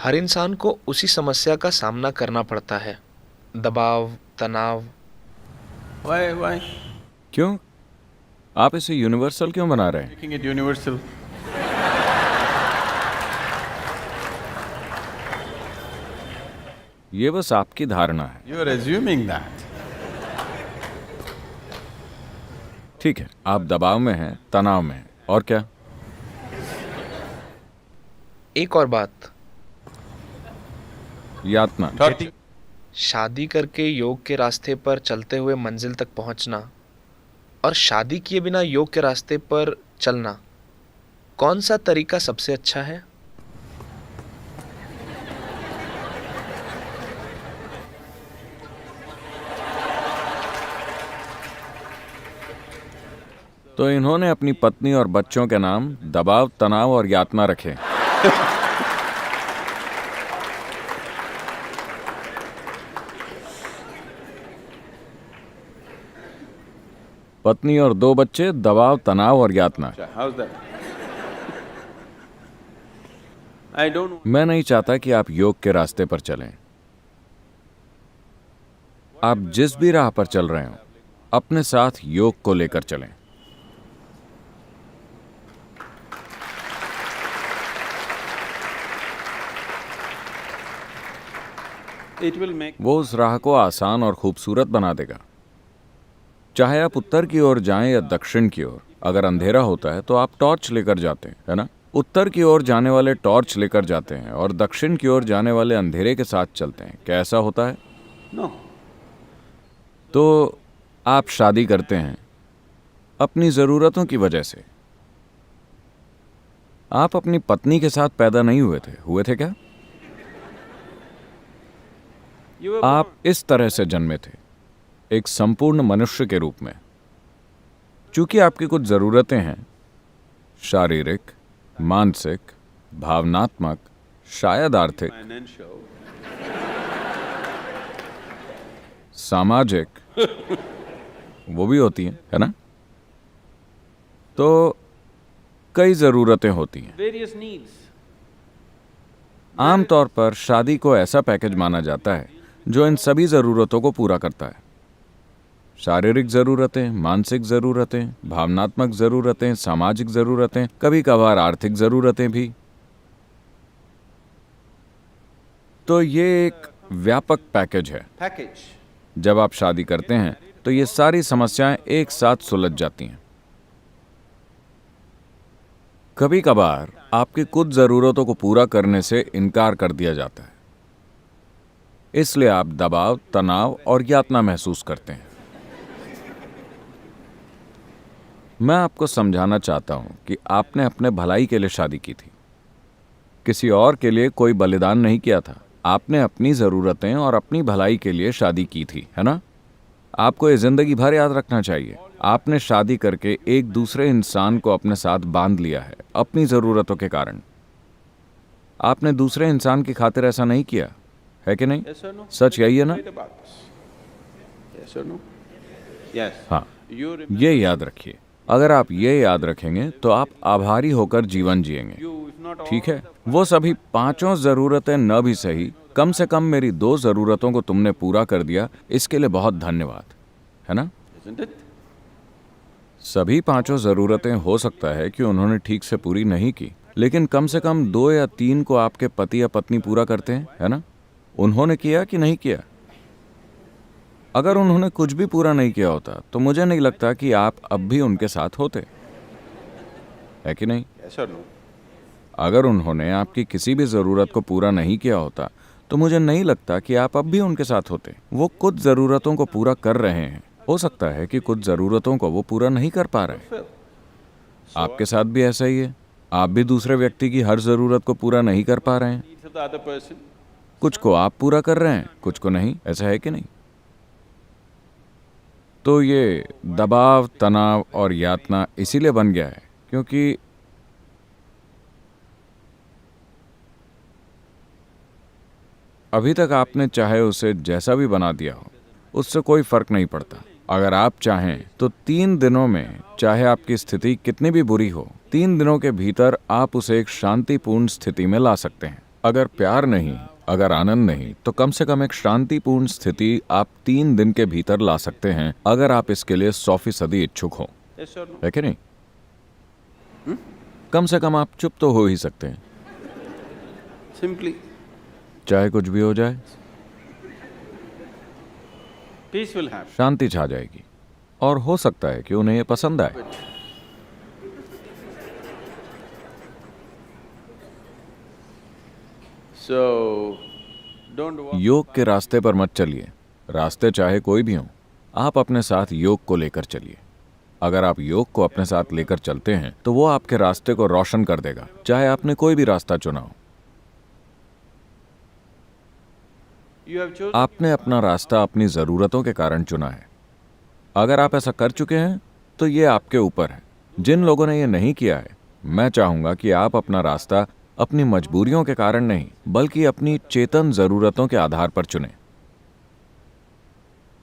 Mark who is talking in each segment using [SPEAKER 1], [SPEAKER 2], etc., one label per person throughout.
[SPEAKER 1] हर इंसान को उसी समस्या का सामना करना पड़ता है, दबाव, तनाव।
[SPEAKER 2] Why
[SPEAKER 3] क्यों? आप इसे यूनिवर्सल क्यों बना रहे हैं?
[SPEAKER 2] making it universal?
[SPEAKER 3] ये बस आपकी धारणा है।
[SPEAKER 2] You are assuming that.
[SPEAKER 3] ठीक है, आप दबाव में हैं, तनाव में हैं, और क्या?
[SPEAKER 1] एक और बात,
[SPEAKER 3] यातना।
[SPEAKER 2] Torture.
[SPEAKER 1] शादी करके योग के रास्ते पर चलते हुए मंजिल तक पहुंचना और शादी किए बिना योग के रास्ते पर चलना, कौन सा तरीका सबसे अच्छा है?
[SPEAKER 3] तो इन्होंने अपनी पत्नी और बच्चों के नाम दबाव, तनाव और यातना रखे। पत्नी और 2 बच्चे, दबाव, तनाव और यातना।
[SPEAKER 2] How's that? I don't know.
[SPEAKER 3] मैं नहीं चाहता कि आप योग के रास्ते पर चलें। आप जिस भी राह पर चल रहे हो, अपने साथ योग को लेकर चलें।
[SPEAKER 2] It will make.
[SPEAKER 3] वो उस राह को आसान और खूबसूरत बना देगा। चाहे आप उत्तर की ओर जाएं या दक्षिण की ओर, अगर अंधेरा होता है तो आप टॉर्च लेकर जाते हैं, है ना? उत्तर की ओर जाने वाले टॉर्च लेकर जाते हैं और दक्षिण की ओर जाने वाले अंधेरे के साथ चलते हैं। क्या ऐसा होता है?
[SPEAKER 2] No.
[SPEAKER 3] तो आप शादी करते हैं अपनी ज़रूरतों की वजह से। आप अपनी पत्नी के साथ पैदा नहीं हुए थे क्या?
[SPEAKER 2] You were
[SPEAKER 3] आप
[SPEAKER 2] born.
[SPEAKER 3] इस तरह से जन्मे थे, एक संपूर्ण मनुष्य के रूप में। चूंकि आपकी कुछ ज़रूरतें हैं, शारीरिक, मानसिक, भावनात्मक, शायद आर्थिक,
[SPEAKER 2] Financial.
[SPEAKER 3] सामाजिक, वो भी होती हैं, है ना? तो कई ज़रूरतें होती हैं।
[SPEAKER 2] Various needs.
[SPEAKER 3] आमतौर पर शादी को ऐसा पैकेज माना जाता है जो इन सभी ज़रूरतों को पूरा करता है। शारीरिक ज़रूरतें, मानसिक ज़रूरतें, भावनात्मक ज़रूरतें, सामाजिक ज़रूरतें, कभी कभार आर्थिक ज़रूरतें भी। तो ये एक व्यापक पैकेज है।
[SPEAKER 2] Package.
[SPEAKER 3] जब आप शादी करते हैं तो ये सारी समस्याएं एक साथ सुलझ जाती हैं। कभी कभार आपकी कुछ ज़रूरतों को पूरा करने से इनकार कर दिया जाता है, इसलिए आप दबाव, तनाव और यातना महसूस करते हैं। मैं आपको समझाना चाहता हूं कि आपने अपने भलाई के लिए शादी की थी, किसी और के लिए कोई बलिदान नहीं किया था। आपने अपनी ज़रूरतें और अपनी भलाई के लिए शादी की थी, है ना? आपको ये ज़िंदगी भर याद रखना चाहिए। आपने शादी करके एक दूसरे इंसान को अपने साथ बांध लिया है अपनी ज़रूरतों के कारण। आपने दूसरे इंसान की खातिर ऐसा नहीं किया, है कि नहीं?
[SPEAKER 2] Yes or no?
[SPEAKER 3] सच यही है ना?
[SPEAKER 2] Read about this. Yes or no? Yes.
[SPEAKER 3] हाँ,
[SPEAKER 2] You remember.
[SPEAKER 3] ये याद रखिए। अगर आप ये याद रखेंगे तो आप आभारी होकर जीवन जिएंगे।
[SPEAKER 2] You, if not all.
[SPEAKER 3] ठीक है, वो सभी 5 ज़रूरतें न भी सही, कम से कम मेरी 2 ज़रूरतों को तुमने पूरा कर दिया, इसके लिए बहुत धन्यवाद, है ना?
[SPEAKER 2] Isn't it?
[SPEAKER 3] सभी 5 ज़रूरतें हो सकता है कि उन्होंने ठीक से पूरी नहीं की, लेकिन कम से कम 2 या 3 को आपके पति या पत्नी पूरा करते हैं, है ना? उन्होंने किया कि नहीं किया? अगर उन्होंने कुछ भी पूरा नहीं किया होता तो मुझे नहीं लगता कि आप अब भी उनके साथ होते, है कि नहीं?
[SPEAKER 2] Yes or no?
[SPEAKER 3] अगर उन्होंने आपकी किसी भी ज़रूरत को पूरा नहीं किया होता तो मुझे नहीं लगता कि आप अब भी उनके साथ होते। वो कुछ ज़रूरतों को पूरा कर रहे हैं, हो सकता है कि कुछ ज़रूरतों को वो पूरा नहीं कर पा रहे।
[SPEAKER 2] Fulfill.
[SPEAKER 3] आपके साथ भी ऐसा ही है। आप भी दूसरे व्यक्ति की हर ज़रूरत को पूरा नहीं कर पा रहे हैं।
[SPEAKER 2] Needs of the other person.
[SPEAKER 3] कुछ को आप पूरा कर रहे हैं, कुछ को नहीं। ऐसा है कि नहीं? तो ये दबाव, तनाव और यातना इसीलिए बन गया है क्योंकि अभी तक आपने चाहे उसे जैसा भी बना दिया हो, उससे कोई फर्क नहीं पड़ता। अगर आप चाहें तो 3 दिनों में, चाहे आपकी स्थिति कितनी भी बुरी हो, 3 दिनों के भीतर आप उसे एक शांतिपूर्ण स्थिति में ला सकते हैं। अगर प्यार नहीं, अगर आनंद नहीं, तो कम से कम एक शांतिपूर्ण स्थिति आप 3 दिन के भीतर ला सकते हैं, अगर आप इसके लिए 100% इच्छुक हो,
[SPEAKER 2] Yes or no?
[SPEAKER 3] है कि नहीं? कम से कम आप चुप तो हो ही सकते हैं,
[SPEAKER 2] Simply,
[SPEAKER 3] चाहे कुछ भी हो जाए,
[SPEAKER 2] peace will happen.
[SPEAKER 3] शांति छा जाएगी। और हो सकता है कि उन्हें ये पसंद आए।
[SPEAKER 2] So, don't walk.
[SPEAKER 3] योग के रास्ते पर मत चलिए, रास्ते चाहे कोई भी हो, आप अपने साथ योग को लेकर चलिए। अगर आप योग को अपने साथ लेकर चलते हैं तो वो आपके रास्ते को रोशन कर देगा, चाहे आपने कोई भी रास्ता चुना हो।
[SPEAKER 2] You have chosen.
[SPEAKER 3] आपने अपना रास्ता अपनी ज़रूरतों के कारण चुना है। अगर आप ऐसा कर चुके हैं तो ये आपके ऊपर है। जिन लोगों ने ये नहीं किया है, मैं चाहूँगा कि आप अपना रास्ता अपनी मजबूरियों के कारण नहीं, बल्कि अपनी चेतन ज़रूरतों के आधार पर चुनें।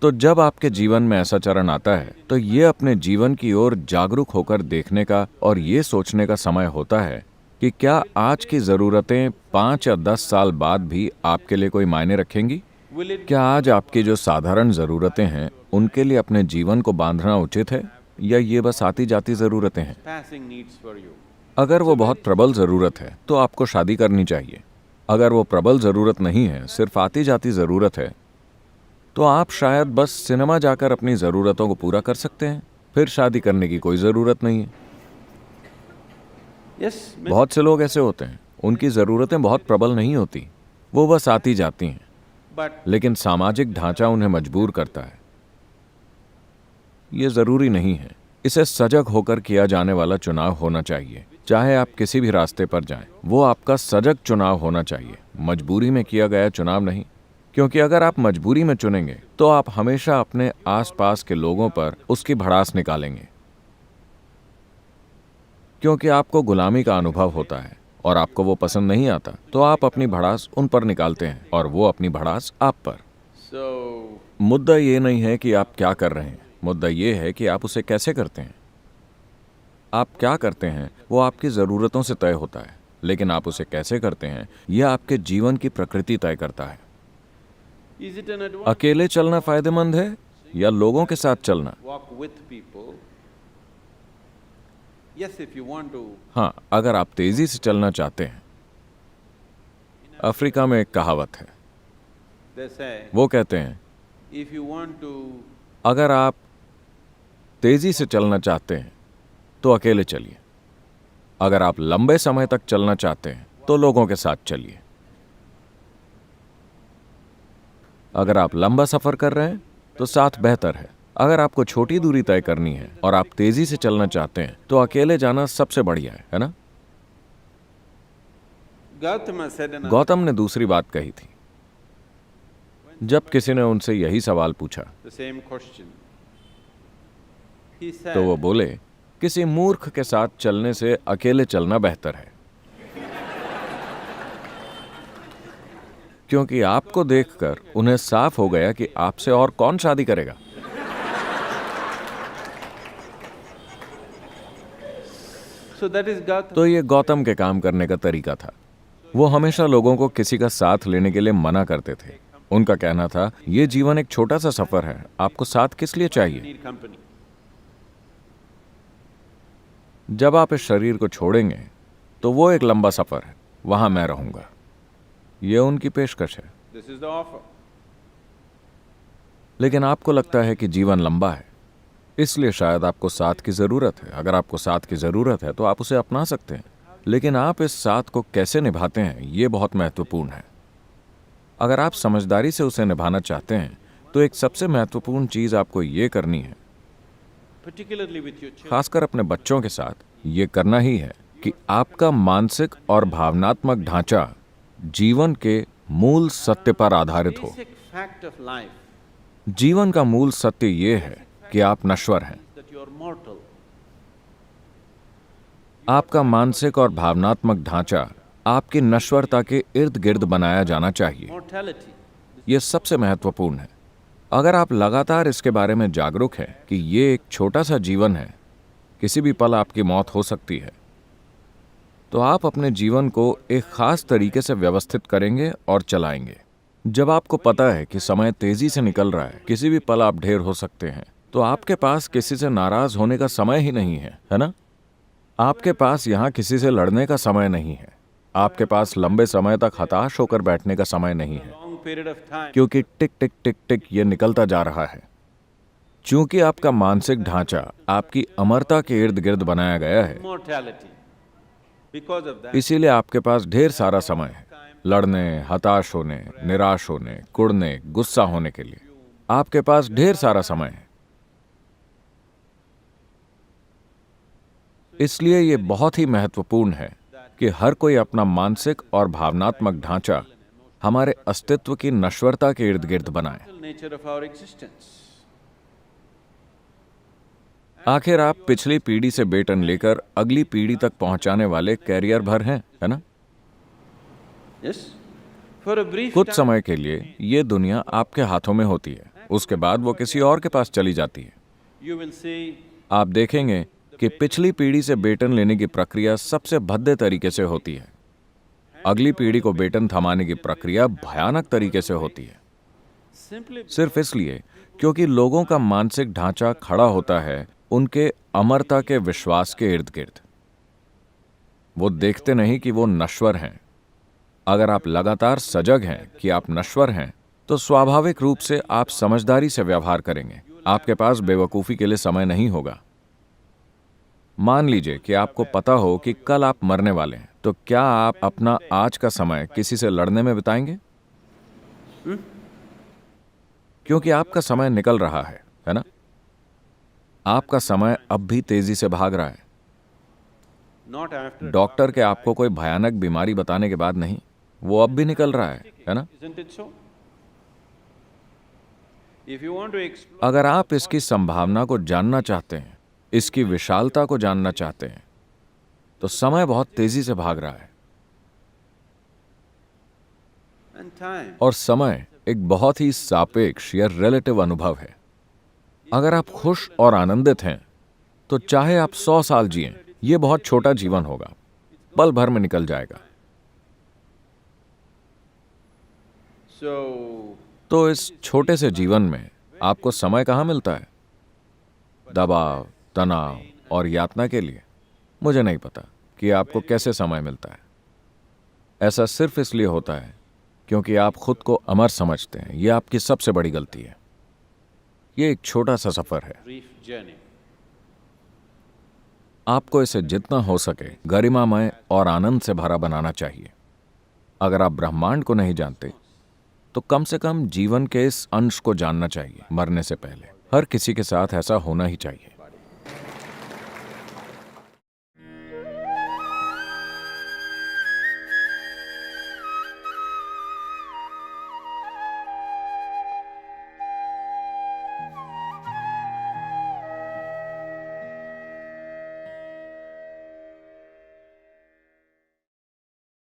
[SPEAKER 3] तो जब आपके जीवन में ऐसा चरण आता है तो ये अपने जीवन की ओर जागरूक होकर देखने का और ये सोचने का समय होता है कि क्या आज की ज़रूरतें 5 या 10 साल बाद भी आपके लिए कोई मायने रखेंगी?
[SPEAKER 2] Will it
[SPEAKER 3] क्या आज आपकी जो साधारण ज़रूरतें हैं उनके लिए अपने जीवन को बांधना उचित है, या ये बस आती जाती ज़रूरतें हैं?
[SPEAKER 2] passing needs for you?
[SPEAKER 3] अगर वो बहुत प्रबल ज़रूरत है तो आपको शादी करनी चाहिए। अगर वो प्रबल ज़रूरत नहीं है, सिर्फ आती जाती ज़रूरत है, तो आप शायद बस सिनेमा जाकर अपनी ज़रूरतों को पूरा कर सकते हैं, फिर शादी करने की कोई ज़रूरत नहीं है।
[SPEAKER 2] Yes,
[SPEAKER 3] बहुत से लोग ऐसे होते हैं, उनकी ज़रूरतें बहुत प्रबल नहीं होती, वो बस आती जाती हैं,
[SPEAKER 2] but
[SPEAKER 3] लेकिन सामाजिक ढांचा उन्हें मजबूर करता है। ये ज़रूरी नहीं है। इसे सजग होकर किया जाने वाला चुनाव होना चाहिए। चाहे आप किसी भी रास्ते पर जाएं, वो आपका सजग चुनाव होना चाहिए, मजबूरी में किया गया चुनाव नहीं। क्योंकि अगर आप मजबूरी में चुनेंगे तो आप हमेशा अपने आसपास के लोगों पर उसकी भड़ास निकालेंगे, क्योंकि आपको गुलामी का अनुभव होता है और आपको वो पसंद नहीं आता, तो आप अपनी भड़ास उन पर निकालते हैं और वो अपनी भड़ास आप पर।
[SPEAKER 2] so
[SPEAKER 3] मुद्दा ये नहीं है कि आप क्या कर रहे हैं, मुद्दा ये है कि आप उसे कैसे करते हैं। आप क्या करते हैं वो आपकी ज़रूरतों से तय होता है, लेकिन आप उसे कैसे करते हैं यह आपके जीवन की प्रकृति तय करता है।
[SPEAKER 2] is it an advantage?
[SPEAKER 3] अकेले चलना फायदेमंद है या लोगों के साथ चलना?
[SPEAKER 2] Walk with people. Yes, if you want to.
[SPEAKER 3] हाँ, अगर आप तेजी से चलना चाहते हैं। अफ्रीका में एक कहावत है,
[SPEAKER 2] They say,
[SPEAKER 3] वो कहते हैं,
[SPEAKER 2] if you want to
[SPEAKER 3] अगर आप तेजी से चलना चाहते हैं तो अकेले चलिए, अगर आप लंबे समय तक चलना चाहते हैं तो लोगों के साथ चलिए। अगर आप लंबा सफर कर रहे हैं तो साथ बेहतर है। अगर आपको छोटी दूरी तय करनी है और आप तेजी से चलना चाहते हैं तो अकेले जाना सबसे बढ़िया है ना?
[SPEAKER 2] Gautama said another.
[SPEAKER 3] गौतम ने दूसरी बात कही थी। जब किसी ने उनसे यही सवाल पूछा
[SPEAKER 2] The same question. He said,
[SPEAKER 3] तो वो बोले, किसी मूर्ख के साथ चलने से अकेले चलना बेहतर है, क्योंकि आपको देखकर उन्हें साफ हो गया कि आपसे और कौन शादी करेगा।
[SPEAKER 2] so that is Gautama.
[SPEAKER 3] तो ये गौतम के काम करने का तरीका था। वो हमेशा लोगों को किसी का साथ लेने के लिए मना करते थे। उनका कहना था, ये जीवन एक छोटा सा सफर है, आपको साथ किस लिए चाहिए?
[SPEAKER 2] Need company.
[SPEAKER 3] जब आप इस शरीर को छोड़ेंगे तो वो एक लंबा सफर है, वहां मैं रहूंगा। ये उनकी पेशकश है।
[SPEAKER 2] This is the offer.
[SPEAKER 3] लेकिन आपको लगता है कि जीवन लंबा है, इसलिए शायद आपको साथ की ज़रूरत है। अगर आपको साथ की ज़रूरत है तो आप उसे अपना सकते हैं, लेकिन आप इस साथ को कैसे निभाते हैं ये बहुत महत्वपूर्ण है। अगर आप समझदारी से उसे निभाना चाहते हैं तो एक सबसे महत्वपूर्ण चीज़ आपको ये करनी है,
[SPEAKER 2] Particularly with your children.
[SPEAKER 3] खासकर अपने बच्चों के साथ ये करना ही है कि आपका मानसिक और भावनात्मक ढांचा जीवन के मूल सत्य पर आधारित हो।
[SPEAKER 2] Basic fact of life
[SPEAKER 3] जीवन का मूल सत्य ये है कि आप नश्वर हैं।
[SPEAKER 2] that you are mortal.
[SPEAKER 3] आपका मानसिक और भावनात्मक ढांचा आपकी नश्वरता के इर्द गिर्द बनाया जाना चाहिए।
[SPEAKER 2] Mortality.
[SPEAKER 3] यह सबसे महत्वपूर्ण है। अगर आप लगातार इसके बारे में जागरूक हैं कि ये एक छोटा सा जीवन है, किसी भी पल आपकी मौत हो सकती है, तो आप अपने जीवन को एक खास तरीके से व्यवस्थित करेंगे और चलाएंगे। जब आपको पता है कि समय तेजी से निकल रहा है, किसी भी पल आप ढेर हो सकते हैं, तो आपके पास किसी से नाराज होने का समय ही नहीं है ना? आपके पास यहाँ किसी से लड़ने का समय नहीं है। आपके पास लंबे समय तक हताश होकर बैठने का समय नहीं है,
[SPEAKER 2] long period of time.
[SPEAKER 3] क्योंकि टिक टिक टिक टिक ये निकलता जा रहा है। चूंकि आपका मानसिक ढांचा आपकी अमरता के इर्द गिर्द बनाया गया है,
[SPEAKER 2] Immortality. Because of that,
[SPEAKER 3] इसीलिए आपके पास ढेर सारा समय है लड़ने, हताश होने, निराश होने, कुढ़ने, गुस्सा होने के लिए। आपके पास ढेर सारा समय है। इसलिए ये बहुत ही महत्वपूर्ण है कि हर कोई अपना मानसिक और भावनात्मक ढांचा हमारे अस्तित्व की नश्वरता के इर्द गिर्द बनाए।
[SPEAKER 2] nature of our existence.
[SPEAKER 3] आखिर आप पिछली पीढ़ी से बेटन लेकर अगली पीढ़ी तक पहुंचाने वाले कैरियर भर हैं, है ना?
[SPEAKER 2] Yes? For a brief
[SPEAKER 3] कुछ
[SPEAKER 2] time,
[SPEAKER 3] समय के लिए ये दुनिया आपके हाथों में होती है, उसके बाद वो किसी और के पास चली जाती है।
[SPEAKER 2] you will see
[SPEAKER 3] आप देखेंगे कि पिछली पीढ़ी से बेटन लेने की प्रक्रिया सबसे भद्दे तरीके से होती है। अगली पीढ़ी को बेटन थमाने की प्रक्रिया भयानक तरीके से होती है,
[SPEAKER 2] simply
[SPEAKER 3] सिर्फ इसलिए क्योंकि लोगों का मानसिक ढांचा खड़ा होता है उनके अमरता के विश्वास के इर्द गिर्द। वो देखते नहीं कि वो नश्वर हैं। अगर आप लगातार सजग हैं कि आप नश्वर हैं, तो स्वाभाविक रूप से आप समझदारी से व्यवहार करेंगे। आपके पास बेवकूफ़ी के लिए समय नहीं होगा। मान लीजिए कि आपको पता हो कि कल आप मरने वाले हैं, तो क्या आप अपना आज का समय किसी से लड़ने में बिताएंगे? क्योंकि आपका समय निकल रहा है ना? आपका समय अब भी तेजी से भाग रहा है।
[SPEAKER 2] not after.
[SPEAKER 3] डॉक्टर के आपको कोई भयानक बीमारी बताने के बाद नहीं, वो अब भी निकल रहा है ना?
[SPEAKER 2] Isn't it so? If you want to explore
[SPEAKER 3] अगर आप इसकी संभावना को जानना चाहते हैं, इसकी विशालता को जानना चाहते हैं, तो समय बहुत तेजी से भाग रहा है।
[SPEAKER 2] and time,
[SPEAKER 3] और समय एक बहुत ही सापेक्ष या रिलेटिव अनुभव है। अगर आप खुश और आनंदित हैं, तो चाहे आप 100 साल जिएं, ये बहुत छोटा जीवन होगा, पल भर में निकल जाएगा।
[SPEAKER 2] so
[SPEAKER 3] तो इस छोटे से जीवन में आपको समय कहाँ मिलता है? दबाव, तनाव और यातना के लिए? मुझे नहीं पता कि आपको कैसे समय मिलता है। ऐसा सिर्फ इसलिए होता है क्योंकि आप खुद को अमर समझते हैं। यह आपकी सबसे बड़ी गलती है। ये एक छोटा सा सफर है।
[SPEAKER 2] brief journey.
[SPEAKER 3] आपको इसे जितना हो सके गरिमामय और आनंद से भरा बनाना चाहिए। अगर आप ब्रह्मांड को नहीं जानते, तो कम से कम जीवन के इस अंश को जानना चाहिए। मरने से पहले हर किसी के साथ ऐसा होना ही चाहिए।